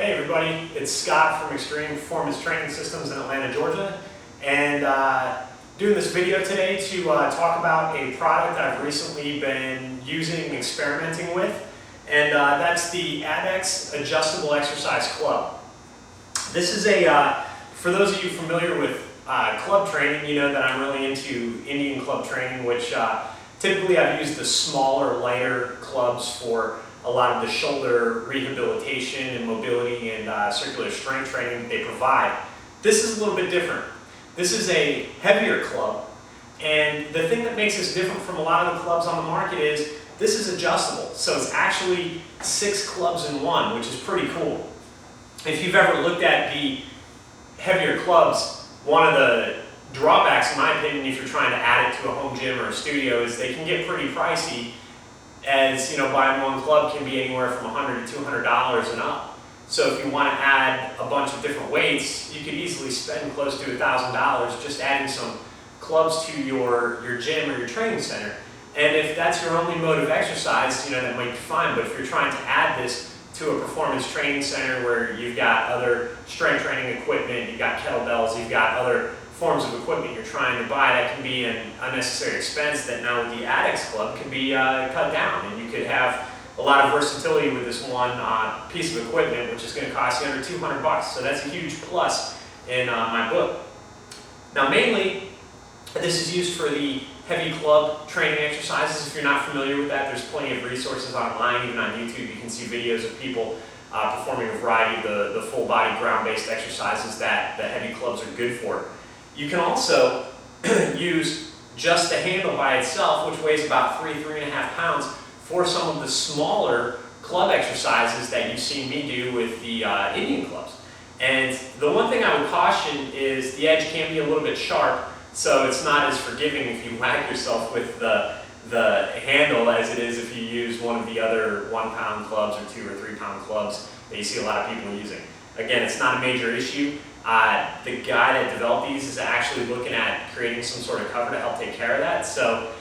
Hey everybody, it's Scott from Extreme Performance Training Systems in Atlanta, Georgia, and doing this video today to talk about a product I've recently been using and experimenting with, and that's the Adex Adjustable Exercise Club. This is for those of you familiar with club training, you know that I'm really into Indian club training, which typically I've used the smaller, lighter clubs for a lot of the shoulder rehabilitation and mobility and circular strength training they provide. This is a little bit different. This is a heavier club, and the thing that makes this different from a lot of the clubs on the market is this is adjustable. So it's actually 6 clubs in one, which is pretty cool. If you've ever looked at the heavier clubs, one of the drawbacks, in my opinion, if you're trying to add it to a home gym or a studio, is they can get pretty pricey. As you know, buying one club can be anywhere from $100 to $200 and up. So if you want to add a bunch of different weights, you could easily spend close to $1,000 just adding some clubs to your gym or your training center. And if that's your only mode of exercise, you know, that might be fine. But if you're trying to add this to a performance training center where you've got other strength training equipment, you've got kettlebells, you've got other forms of equipment you're trying to buy, that can be an unnecessary expense that now with the Adex Club can be cut down, and you could have a lot of versatility with this one piece of equipment, which is going to cost you under $200. So that's a huge plus in my book. Now mainly, this is used for the heavy club training exercises. If you're not familiar with that, there's plenty of resources online. Even on YouTube, you can see videos of people performing a variety of the full body ground-based exercises that the heavy clubs are good for. You can also use just the handle by itself, which weighs about 3.5 pounds, for some of the smaller club exercises that you've seen me do with the Indian clubs. And the one thing I would caution is the edge can be a little bit sharp, so it's not as forgiving if you whack yourself with the handle as it is if you use one of the other 1 pound clubs or 2 or 3 pound clubs that you see a lot of people using. Again, it's not a major issue. The guy that developed these is actually looking at creating some sort of cover to help take care of that. So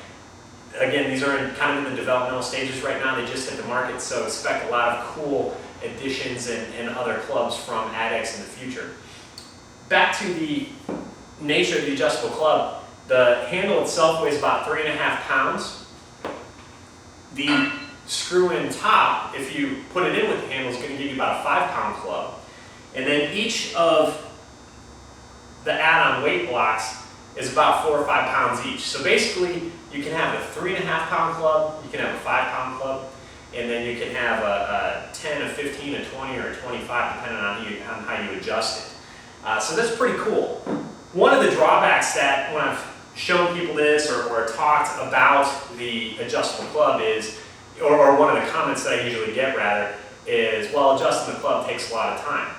again, these are kind of in the developmental stages right now. They just hit the market, so expect a lot of cool additions and other clubs from Adex in the future. Back to the nature of the adjustable club, the handle itself weighs about 3.5 pounds. The screw-in top, if you put it in with the handle, is going to give you about a 5-pound club. And then each of the add-on weight blocks is about 4 or 5 pounds each. So basically, you can have a 3.5 pound club, you can have a 5 pound club, and then you can have a 10, a 15, a 20, or a 25, depending on how you adjust it. So that's pretty cool. One of the drawbacks that when I've shown people this or talked about the adjustable club is, or one of the comments that I usually get rather, is, well, adjusting the club takes a lot of time.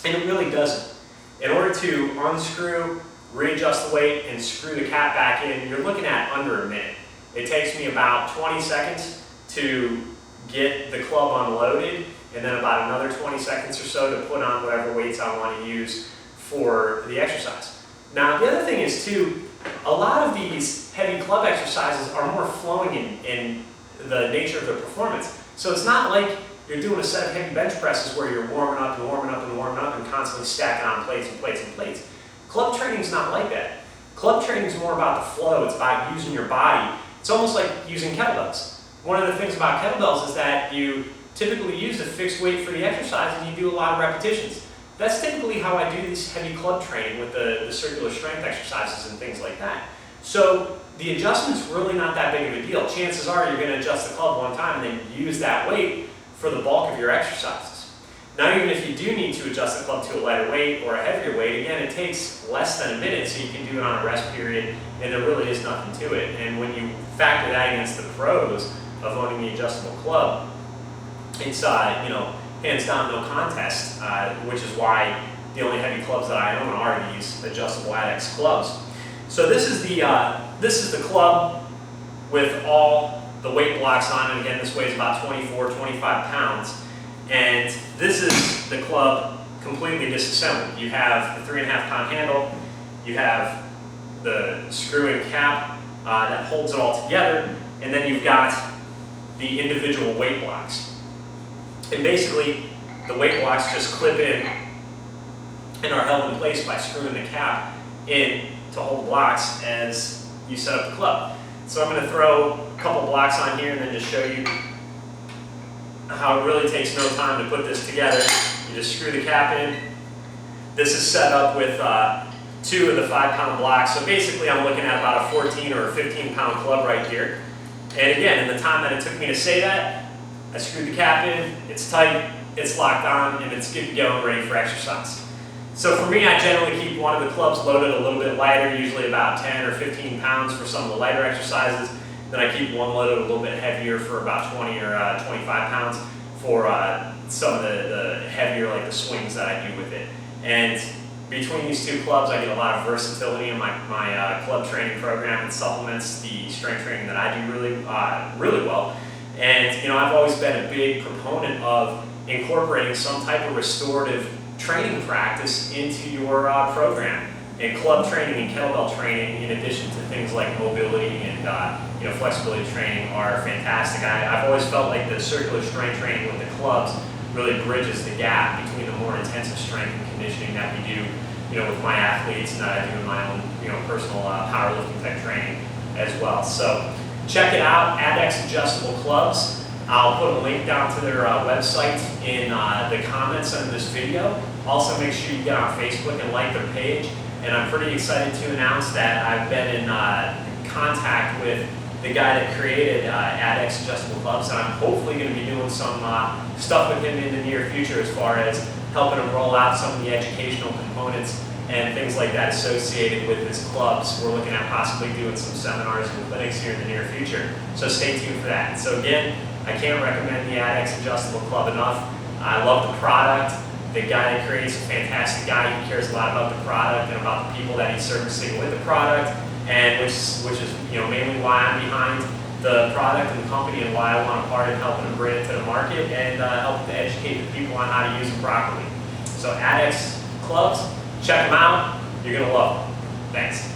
And it really doesn't. In order to unscrew, readjust the weight, and screw the cap back in, you're looking at under a minute. It takes me about 20 seconds to get the club unloaded, and then about another 20 seconds or so to put on whatever weights I want to use for the exercise. Now, the other thing is too, a lot of these heavy club exercises are more flowing in the nature of their performance. So it's not like you're doing a set of heavy bench presses where you're warming up and warming up and warming up and constantly stacking on plates and plates and plates. Club training is not like that. Club training is more about the flow. It's about using your body. It's almost like using kettlebells. One of the things about kettlebells is that you typically use a fixed weight for the exercise and you do a lot of repetitions. That's typically how I do this heavy club training with the circular strength exercises and things like that. So the adjustment's really not that big of a deal. Chances are you're going to adjust the club one time and then use that weight for the bulk of your exercises. Now, even if you do need to adjust the club to a lighter weight or a heavier weight, again, it takes less than a minute, so you can do it on a rest period, and there really is nothing to it. And when you factor that against the pros of owning the adjustable club, it's hands down no contest, which is why the only heavy clubs that I own are these adjustable Adex clubs. So this is the club with all the weight blocks on it. Again, this weighs about 24, 25 pounds. And this is the club completely disassembled. You have the 3.5 pound handle, you have the screw-in cap that holds it all together, and then you've got the individual weight blocks. And basically, the weight blocks just clip in and are held in place by screwing the cap in to hold blocks as you set up the club. So I'm going to throw a couple blocks on here and then just show you how it really takes no time to put this together. You just screw the cap in. This is set up with 2 of the 5-pound blocks. So basically I'm looking at about a 14 or a 15-pound club right here. And again, in the time that it took me to say that, I screwed the cap in, it's tight, it's locked on, and it's good to go and ready for exercise. So for me, I generally keep one of the clubs loaded a little bit lighter, usually about 10 or 15 pounds for some of the lighter exercises. Then I keep one loaded a little bit heavier for about 20 or 25 pounds for some of the heavier, like the swings that I do with it. And between these 2 clubs, I get a lot of versatility in my club training program. It supplements the strength training that I do really well. And you know, I've always been a big proponent of incorporating some type of restorative training practice into your program. And club training and kettlebell training, in addition to things like mobility and you know, flexibility training, are fantastic. I've always felt like the circular strength training with the clubs really bridges the gap between the more intensive strength and conditioning that we do, you know, with my athletes and that I do in my own, you know, personal powerlifting type training as well. So check it out, Adex Adjustable Clubs. I'll put a link down to their website in the comments on this video. Also, make sure you get on Facebook and like their page. And I'm pretty excited to announce that I've been in contact with the guy that created Adex Adjustable Clubs, and I'm hopefully going to be doing some stuff with him in the near future as far as helping him roll out some of the educational components and things like that associated with his clubs. We're looking at possibly doing some seminars and clinics here in the near future, so stay tuned for that. So again, I can't recommend the Adex Adjustable Club enough. I love the product. The guy that creates is a fantastic guy. He cares a lot about the product and about the people that he's servicing with the product, and which is, you know, mainly why I'm behind the product and the company and why I want a part in helping them bring it to the market and help to educate the people on how to use them properly. So Adex Clubs, check them out. You're going to love them. Thanks.